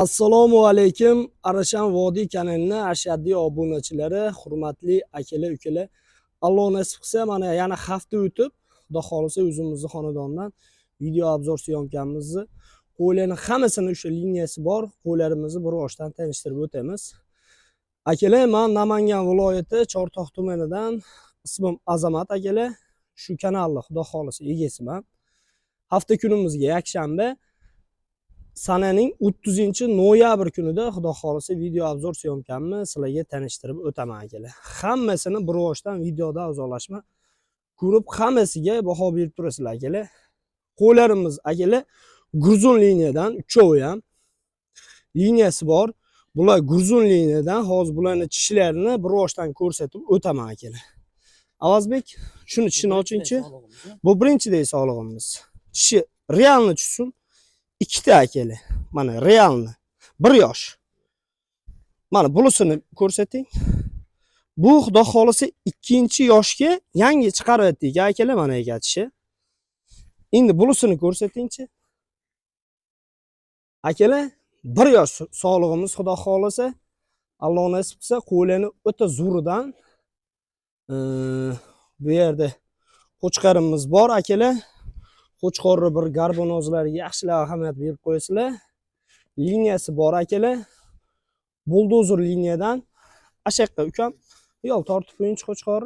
Assalomu alaykum. Arashan Vodiy kanalining ashaddiy obunachilari, hurmatli akalar, ukalar. Alloh nasib qilsa, mana yana hafta o'tib, xudo xolisa o'zimizning xonadondan video obzor syomkamizni qo'ylarning hammasini o'sha liniyasi bor, qo'ylarimizni bir boshdan tanishtirib o'tamiz. Akalar, men Namangan viloyati Chortoq tumanidan, ismim Azamat akalar. Shu kanalni xudo xolisa egasiman. Hafta kunimizga yakshanba sananing 30-noyabr kunida xudo xolisa video obzor syomkamni sizlarga tanishtirib o'taman akalar. Hammasini bir boshdan videoda ozolashma ko'rib, hammasiga baho berib turasizlar akalar. Qo'ylarimiz akalar Gruzun liniyadan, uchovi ham liniyasi bor. Bular Gruzun liniyadan, hozir bularning tishlarini bir boshdan ko'rsatib o'taman akalar. Avazbek, shuni tishini ochingchi. Bu birinchidagi sog'lig'imiz. Tishi realni tushsin. Ikkita akalar. Mana realni. 1 yosh. Mana bunisini ko'rsating. Bu xudo xolisa 2-yoshga yangi chiqaryapti akalar, mana egatishi. Endi bunisini ko'rsatingchi. Akalar, 1 yosh sog'lig'imiz xudo xolisa. Alloh nasib qilsa, qo'ylarni o'ta zo'ridan bu yerda qo'chqarimiz bor akalar. Qo'chqorni bir garbonozlarga yaxshilab ahamiyat berib qo'yasizlar. Liniyasi bor akalar. Buldozer liniyadan ashaqqa ukam yo'l tortib qo'yinchi qo'chqor.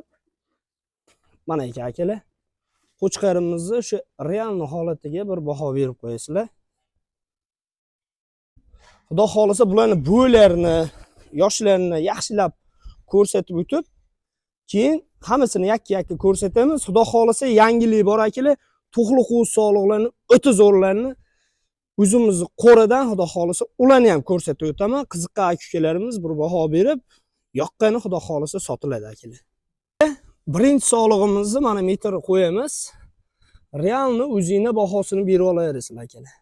Mana ekan akalar. Qo'chqarimizni shu realni holatiga bir baho berib qo'yasizlar. Xudo xolisa bularning bo'ylarini, yoshlarini yaxshilab ko'rsatib o'tib, keyin hammasini yakka-yakka ko'rsatamiz. Xudo xolisa yangilik bor akalar. To'qli qo'z sog'liqlarni o'ta zo'rlarni o'zimizni qo'ridan xudo xolisa ularni ham ko'rsatib o'taman. Qiziqqan aka-ukalarimiz bir baho berib, yoqqani xudo xolisa sotiladi akalar. Birinchi sog'lig'imizni mana metr qo'yamiz. Realni o'zingizga bahosini berib olaverasizlar akalar.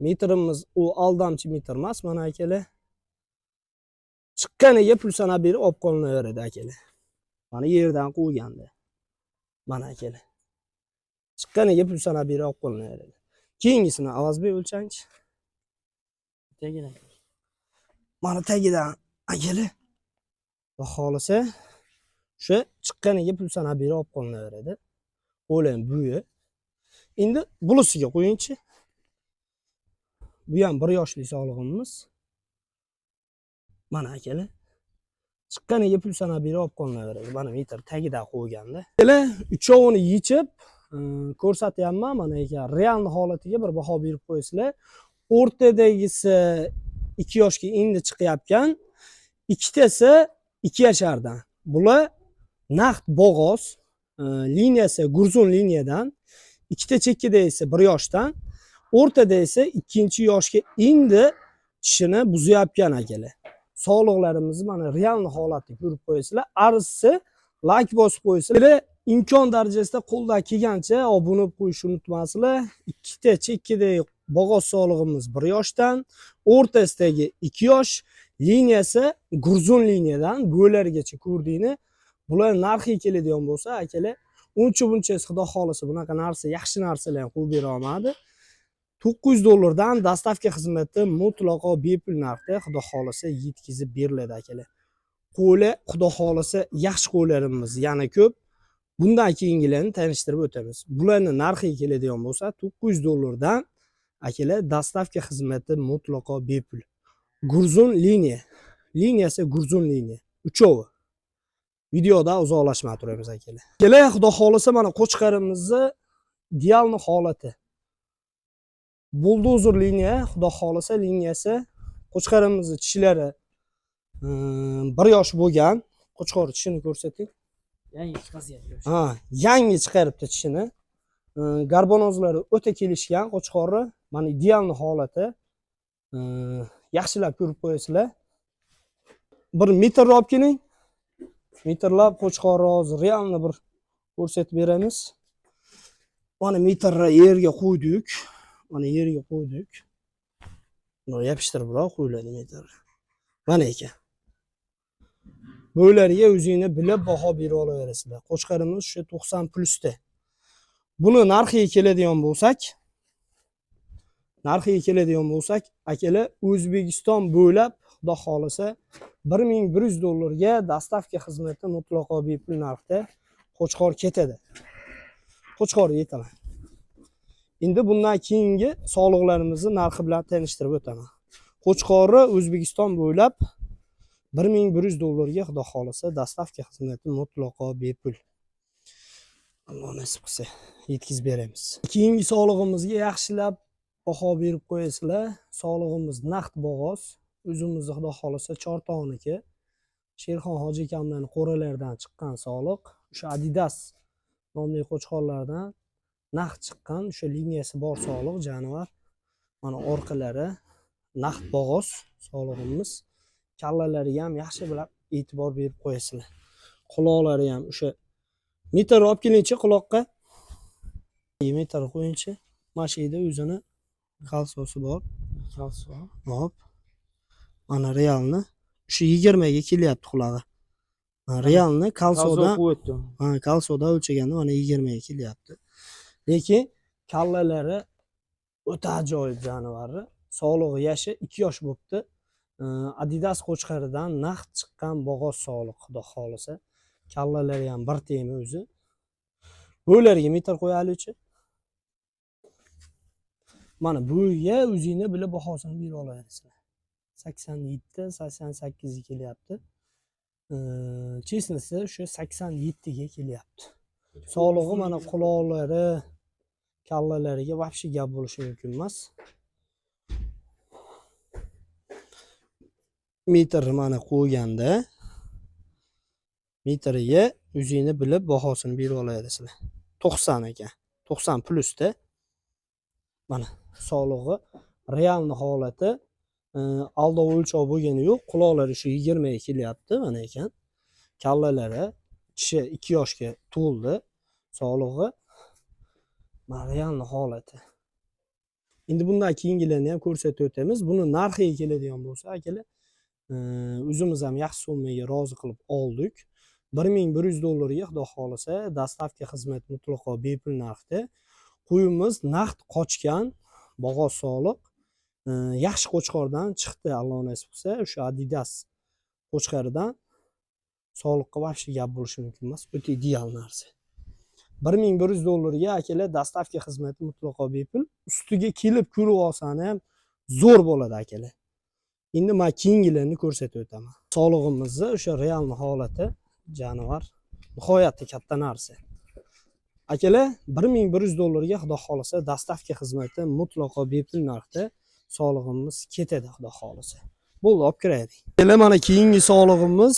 Metrimiz u aldamchi metr emas, mana akalar. Chiqqaniga pul sanab berib olib qolinaveradi akalar. Mana yerdan qo'yganda. Mana akalar. Chiqqaniga pul sanab berib olib qolinaveradi. Keyingisini Avazbek o'lchangchi. Tagidan. Mana tagidan akalar. Xudo xolisa shu chiqqaniga pul sanab berib olib qolinaveradi. Qo'ylar buyi. Endi bunisiga qo'yingchi. Bu ham 1 yoshlik sog'lig'imiz. Mana akalar. Chiqqaniga pul sanab berib olib qolinaveradi. Mana metr tagidan qo'yganda. Akalar, uchovini yechib ko'rsatyapman. Mana ekan realni holatiga bir baho berib qo'yasizlar. O'rtadagisi 2 yoshga endi chiqayotgan. Ikkitasi 2 yashardan. Bular naqd bo'g'oz, liniyasi Gruzun liniyadan, ikkita chekkada esa 1 yoshdan, o'rtada esa 2-yoshga endi tishini buzayotgan akalar. Sog'liqlarimizni mana realni holatni ko'rib qo'yasizlar. Arzisi like bosib qo'yasizlar. İmkon darajasida qo'ldan kelgancha obuna bo'lib qo'yishni unutmasizlar. Ikkita chekkadagi bo'g'oz sog'lig'imiz 1 yoshdan, o'rtasidagi 2 yosh, liniyasi Gruzun liniyadan bo'ylargacha ko'rdingni. Bular narxi keladigan bo'lsa, akalar, uncha-bunchasi xudo xolisa bunaqa narsa, yaxshi narsalar ham qo'yib bera olmadi. $900 dastavka xizmati mutlaqo bepul narxda xudo xolisa yetkazib beriladi akalar. Qo'ylar xudo xolisa yaxshi qo'ylarimiz yana ko'p. Bundan keyingilarni tanishtirib o'tamiz. Bularning narxi keladigan bo'lsa, $900 akalar, dastavka xizmati mutlaqo bepul. Gruzun liniya. Liniyasi Gruzun liniya. Uchovi. Videoda uzoqlashmay turamiz akalar. Akalar, xudo xolisa mana qo'chqarimizni idealni holati. Buldozer liniya, xudo xolisa liniyasi. Qo'chqarimizni tishlari 1 yosh bo'lgan. Qo'chqor tishini ko'rsating. Yangi chiqasyapti. Ha, yangi chiqaribdi tishini. Garbonozlari o'ta kelishgan qo'chqorni. Mana idealni holati. Yaxshilab ko'rib qo'yasizlar. 1 metr olib keling. Metrlab qo'chqorni hozir realni bir ko'rsatib beramiz. Mana metrni yerga qo'ydik. Mana yerga qo'ydik. Buni yopishtiribroq qo'yiladi metr. Mana ekan. Bo'ylarga o'zingizga bilib baho berib olaverasizlar. Qo'chqarimiz shu 90+da. Buni narxiga keladigan bo'lsak, narxiga keladigan bo'lsak, akalar O'zbekiston bo'ylab xudo xolisa $1100 dostavka xizmati mutlaqo bepul narxda Qo'chqor ketadi. Qo'chqor yetaman. Endi bundan keyingi soliqlarimizni narxi bilan tanishtirib o'taman. Qo'chqorni O'zbekiston bo'ylab $1100 ga xudo xolisa dostavka xizmati mutlaqo bepul. Alloh nasib qilsa yetkazib beramiz. Keyingi solig'imizga yaxshilab baho berib qo'yasizlar. Solig'imiz naqd bo'g'oz. O'zimizni xudo xolisa Chortoqniki Sherxon hoji akamlarning qo'ralaridan chiqqan soliq. O'sha Adidas nomli qo'chqorlardan naqd chiqqan o'sha liniyasi bor soliq jonivar. Mana orqalari naqd bo'g'oz solig'imiz. Kallalariga ham yaxshi bilib e'tibor berib qo'yasizlar. Quloqlari ham o'sha metr olib kelingchi quloqqa. Metr qo'yingchi. Mashida o'zini kalsosi bor. Kalso. Hop. Mana realni o'sha 20 ga kelyapti qulog'i. Realni kalsodan kalsodan o'lchaganda mana 20 ga kelyapti. Lekin kallalari o'ta ajoyib jonivorlar. Sog'lig'i yashi 2 yosh bo'libdi. Adidas qo'chqaridan naqd chiqqan bo'g'oz soliq xudo xolisa. Kallalari ham bir temi o'zi. Bo'ylariga metr qo'yalichi. Mana bo'yga o'zingni bilib bahosini berib olasizlar. 87, 88 ga kelyapti. Chesnisi o'sha 87 ga kelyapti. Sog'lig'i mana quloqlari, kallalariga vobshe gap bo'lishi mumkin emas. Metr mana qo'yganda metriga o'zingni bilib bahosini berib olasizlar. 90 ekan. 90 plusda. Mana sog'lig'i realni holati aldov o'lchov bo'lgani yo'q. Quloqlari shu 20 ga kelyapti mana ekan. Kallalari kishi 2 yoshga to'ldi. Sog'lig'i mana realni holati. Endi bundan keyingilarni ham ko'rsatib o'tamiz. Buni narxiga keladigan bo'lsa, akalar, o'zimiz ham yaxshi summaga rozi qilib oldik. $1100 ga xudo xolisa dostavka xizmati mutlaqo bepul narxda. Qo'yimiz naqd qochgan bo'g'oz soliq. Yaxshi qo'chqordan chiqdi, Alloh nasib qilsa, o'sha Adidas qo'chqaridan soliqqa vobshe gap bo'lishi mumkin emas. O'ta ideal narsa. $1100 ga akalar dostavka xizmati mutlaqo bepul. Ustiga kelib ko'rib olsani ham zo'r bo'ladi akalar. Endi men keyingilarni ko'rsatib o'taman. Solig'imizni o'sha realni holati jonivar nihoyatda katta narsa. Akalar, $1100 ga xudo xolisa dostavka xizmati mutlaqo bepul narxda solig'imiz ketadi xudo xolisa. Bo'ldi, olib kiraylik. Akalar, mana keyingi solig'imiz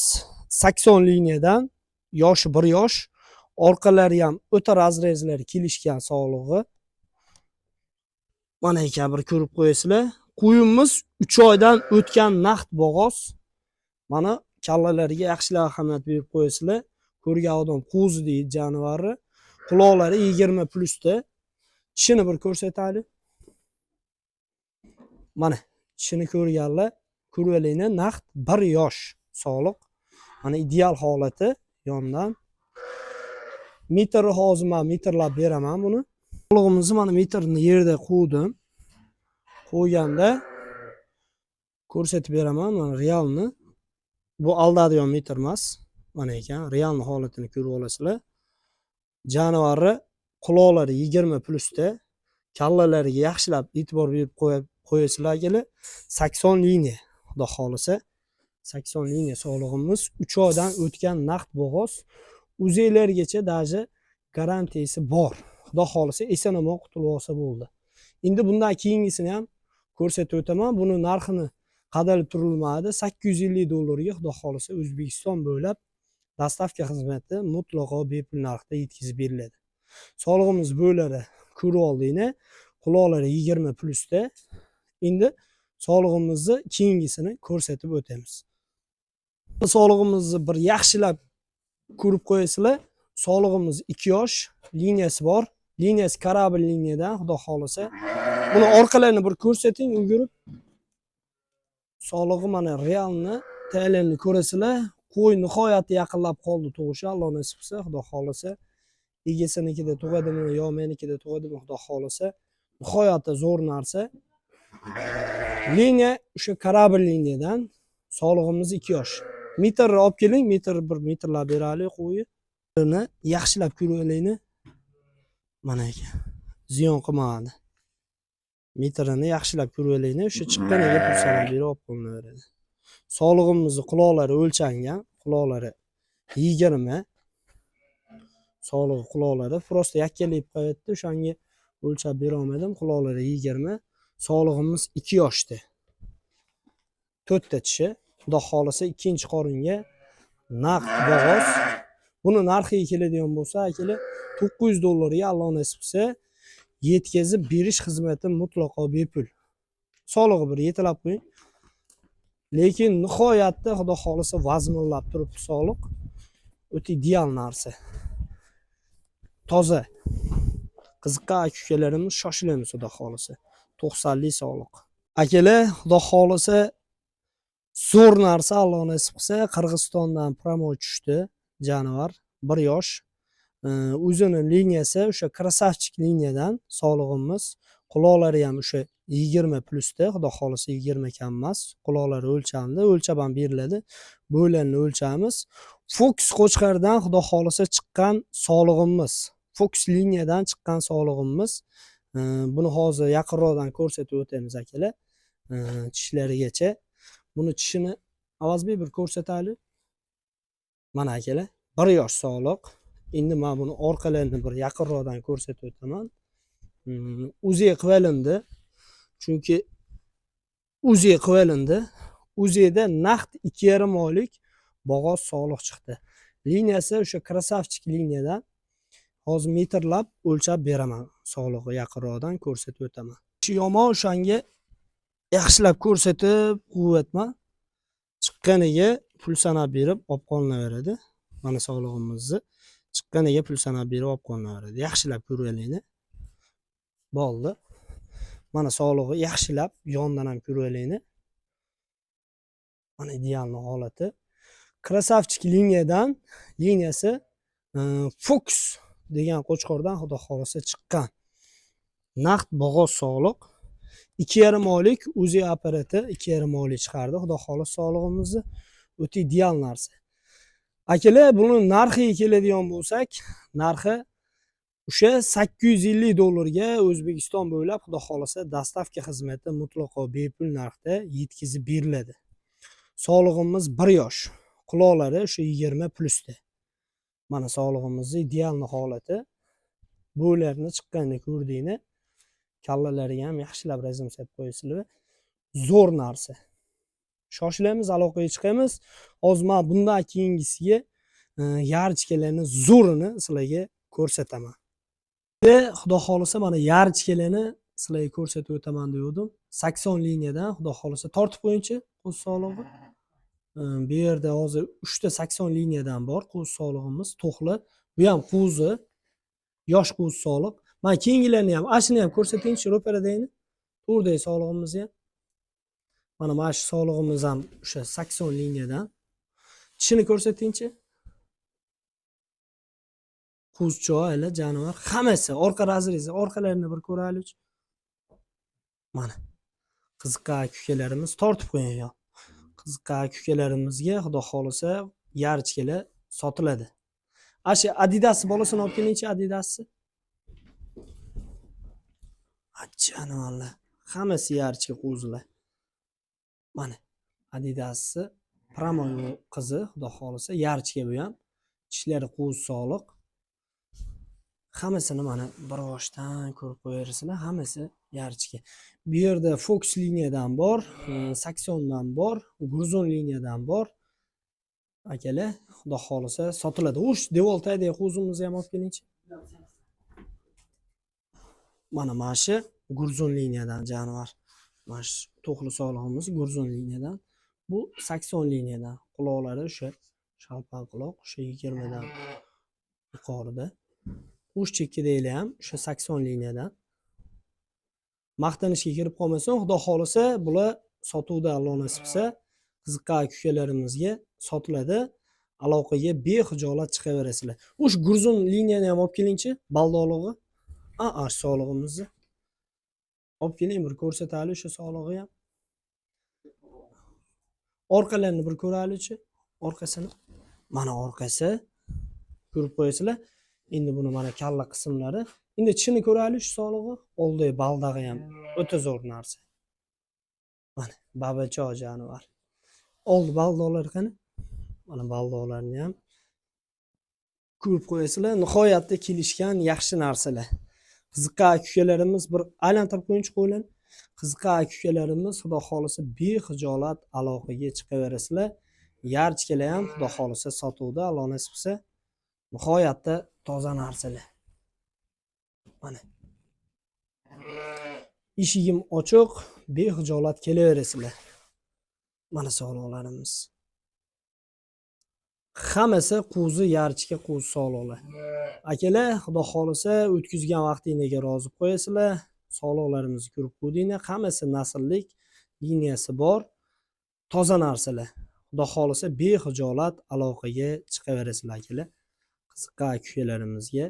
80 liniyadan yoshi 1 yosh. Orqalari ham o'ta razrezlari kelishgan solig'i. Mana ekan, bir ko'rib qo'yasizlar. Qo'yimiz 3 oydan o'tgan naqd bo'g'oz. Mana kallalariga yaxshilab ahamiyat berib qo'yasizlar. Ko'rgan odam qo'zi deydi jonivorni. Quloqlari 20 plusda. Tishini bir ko'rsataylik. Mana tishini ko'rganlar, ko'rvalinglar, naqd 1 yosh soliq. Mana ideal holati yondan. Metr hozir men metrlab beraman buni. Solig'imizni mana metrni yerda qo'ydim. Qo'yganda ko'rsatib beraman mana realni. Bu aldadigan metr emas. Mana ekan, realni holatini ko'rib olasizlar. Jonivorni quloqlari 20 plusda. Kallalariga yaxshilab e'tibor berib qo'yasizlar akalar. 80 liniya. Xudo xolisa 80 liniya solig'imiz 3 oydan o'tgan naqd bo'g'oz. O'zinglargacha daji garantiyasi bor. Xudo xolisa eson-omon qutulib olsa bo'ldi. Endi bundan keyingisini ham ko'rsatib o'taman. Buni narxini qadalib turilmadi. $850 ga xudo xolisa O'zbekiston bo'ylab dostavka xizmati mutlaqo bepul narxda yetkazib beriladi. Solig'imiz bo'ylari ko'rib oldinglar. Quloqlari 20 plusda. Endi solig'imizni keyingisini ko'rsatib o'tamiz. Solig'imizni bir yaxshilab ko'rib qo'yasizlar. Solig'imiz 2 yosh, liniyasi bor. Liniyasi kорабль liniyadan xudo xolisa. Buni orqalarini bir ko'rsating ulgurib. Solig'i mana realni tayinlanni ko'rasizlar. Qo'y nihoyatda yaqinlab qoldi tug'ishi, Alloh nasib qilsa, xudo xolisa. Egasinikida tug'adimi yo menikida tug'adimi xudo xolisa. Nihoyatda zo'r narsa. Liniya o'sha korabl liniyadan sog'lig'imiz 2 yosh. Metrni olib keling, bir metrlab beraylik qo'yib. Buni yaxshilab ko'raylikni. Mana ekan. Ziyon qilmadi. Metrini yaxshilab ko'raylikni. O'sha chiqqaniga pulsani berib olib qo'yinaveradi. Sog'lig'imizni quloqlari o'lchangan, quloqlari 20. Sog'lig'i quloqlari prosta yakkalayib qo'yapti. O'shanga o'lchab bera olmadim. Quloqlari 20. Sog'lig'imiz 2 yoshda. 4 ta tishi. Xudo xolisa ikkinchi qoringa naqd bo'g'oz. Buni narxiga keladigan bo'lsa, akalar $900 ga Alloh nasib qilsa yetkazib berish xizmati mutlaqo bepul. Solig'i bir yetilab qo'ying. Lekin nihoyatda xudo xolisa vazminlab turibdi soliq. O'ta ideal narsa. Toza. Qiziqqan aka-ukalarimiz shoshilamiz xudo xolisa. 90lik soliq. Akalar, xudo xolisa zo'r narsa Alloh nasib qilsa Qirg'izistondan promo tushdi. Jonivar 1 yosh. O'zini liniyasi o'sha krasavchik liniyadan sog'lig'imiz, quloqlari ham o'sha 20 plusda, xudo xolisa 20 kam emas. Quloqlari o'lchamda, o'lchab ham beriladi. Bo'ylarini o'lchamiz. Fokus qo'chqardan xudo xolisa chiqqan sog'lig'imiz. Fokus liniyadan chiqqan sog'lig'imiz. Buni hozir yaqinroqdan ko'rsatib o'tamiz akalar. Tishlarigacha. Buni tishini avazbek bir ko'rsataylik. Mana akalar, 1 yosh sog'liq. Endi men buni orqalarini bir yaqinroqdan ko'rsatib o'taman. Uzi qivalindi. Chunki uzi qivalindi. Uzida naqd 2,5 oylik bo'g'oz sog'liq chiqdi. Liniyasi o'sha krasavchik liniyadan hozir metrlab o'lchab beraman. Sog'lig'i yaqinroqdan ko'rsatib o'taman. Shu yomon o'shanga yaxshilab ko'rsatib quvvatman. Chiqqaniga pul sanab berib olib qolinaveradi. Mana sog'lig'imizni chiqqaniga pul sanab berib olib qolinaveradi. Yaxshilab ko'raylikni. Bo'ldi. Mana sog'lig'i yaxshilab yondan ham ko'raylikni. Mana ideal holati. Krasavchik liniyasi Fox degan qo'chqordan xudo xolisa chiqqan. Naqd bo'g'oz sog'liq. 2,5 oylik o'zi apparati 2,5 oylik chiqardi. Xudo xolisa sog'lig'imizni o'ta ideal narsa. Akalar, buni narxiga keladigan bo'lsak, narxi o'sha $850 ga O'zbekiston bo'ylab xudo xolisa dastavka xizmati mutlaqo bepul narxda yetkazib beriladi. Sog'lig'imiz 1 yosh. Quloqlari o'sha 20 plusda. Mana sog'lig'imizni ideal holati. Bo'ylarini chiqqanda ko'rdingni. Kallalariga ham yaxshilab razm solib qo'yasizlar. Zo'r narsa. Shoshilamiz, aloqaga chiqamiz. Hozir men bundan keyingisiga yarchkalarni zo'rini sizlarga ko'rsataman. Xudo xolisa mana yarchkalarni sizlarga ko'rsatib o'taman degandim. 80 liniyadan xudo xolisa tortib qo'yingchi qo'z sog'lig'i. Bu yerda hozir 3 ta 80 liniyadan bor qo'z sog'lig'imiz to'xli. Bu ham qo'zi, yosh qo'z sog'liq. Men keyingilarni ham, ashini ham ko'rsatingchi ro'paradagini. To'g'ridagi sog'lig'imizni ham. Mana shu sog'lig'imiz ham o'sha 80 liniyadan. Tishini ko'rsatingchi. Qo'zcho'ylar, jonivar, hammasi orqa razrezi, orqalarini bir ko'raylik. Mana qiziqqan aka-ukalarimiz tortib qo'ygan. Qiziqqan aka-ukalarimizga xudo xolisa yarchkalar sotiladi. Ashi Adidas bolasini olib kelingchi, Adidasni. Jonivorlar, hammasi yarchka qo'zilar. Mana Adidasni promo qizi xudo xolisa yarchka bu ham. Tishlari qo'z sog'liq. Hammasini mana bir boshdan ko'rib qo'yarsizlar, hammasi yarchka. Bu yerda Fox liniyadan bor, 80 dan bor, Gruzon liniyadan bor. Akalar, xudo xolisa sotiladi. O'sh devoltaydagi qo'zimizni ham olib kelingchi. Mana shu Gruzon liniyadan jonivar. Mana shu to'xli sog'lig'imiz Gruzon liniyadan. Bu 80 liniyadan. Quloqlari o'sha shalpaq quloq, o'sha 20 dan yuqorida. Uch chekkidagilar ham o'sha 80 liniyadan. Maqtanishga kirib qolmasin, xudo xolisa bular sotuvda Alloh nasib qilsa qiziqqan aka-ukalarimizga sotiladi. Aloqaga bexijolat chiqaverasizlar. O'sh Gruzon liniyani ham olib kelingchi, baldog'lig'i. Sog'lig'imizni. Olib keling bir ko'rsataylik o'sha sog'lig'i ham. Orqalarini bir ko'raylikchi. Orqasini. Mana orqasi. Ko'rib qo'yasizlar. Endi buni mana kalla qismlari. Endi ichini ko'raylik shu sog'lig'i. Oldagi baldag'i ham o'ta zo'r narsa. Mana babacha jonivor. Oldi baldoqlar qani? Mana baldoqlarni ham ko'rib qo'yasizlar. Nihoyatda kelishgan yaxshi narsalar. Qiziqqan aka-ukalarimiz bir aylantirib qo'yinchi qo'yinglar. Qiziqqan aka-ukalarimiz xudo xolisa bexijolat aloqaga chiqaverasizlar. Yarchkalar ham xudo xolisa sotuvda, Alloh nasib qilsa, nihoyatda toza narsalar. Mana. Eshigim ochiq, bexijolat kelaverasizlar. Mana sog'liqlarimiz. Hammasi qo'zi yarchka qo'zi sog'liqlar. Akalar, xudo xolisa o'tkazgan vaqtingizga rozi qo'yasizlar. Sog'liqlarimizni ko'rib ko'rdinglar. Hammasi nasllik liniyasi bor, toza narsalar. Xudo xolisa bexijolat aloqaga chiqaverasizlar akalar. Qiziqqan aka-ukalarimizga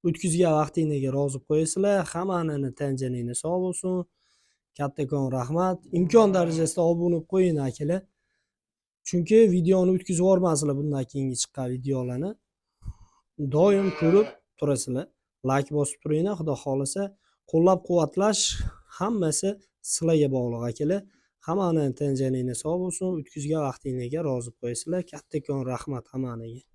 o'tkazgan vaqtingizga rozi qo'yasizlar. Hammani tan janingiz sog' bo'lsin. Kattakon rahmat. Imkon darajasida obuna bo'lib qo'ying akalar. Chunki videoni o'tkazib yubormasizlar bundan keyingi chiqqan videolarni. Doim ko'rib turasizlar. Like bosib turinglar, xudo xolisa. Qo'llab-quvvatlash hammasi sizlarga bog'liq akalar. Hammani tan janingiz sog' bo'lsin. O'tkazgan vaqtingizga rozi qo'yasizlar. Kattakon rahmat hammaniga.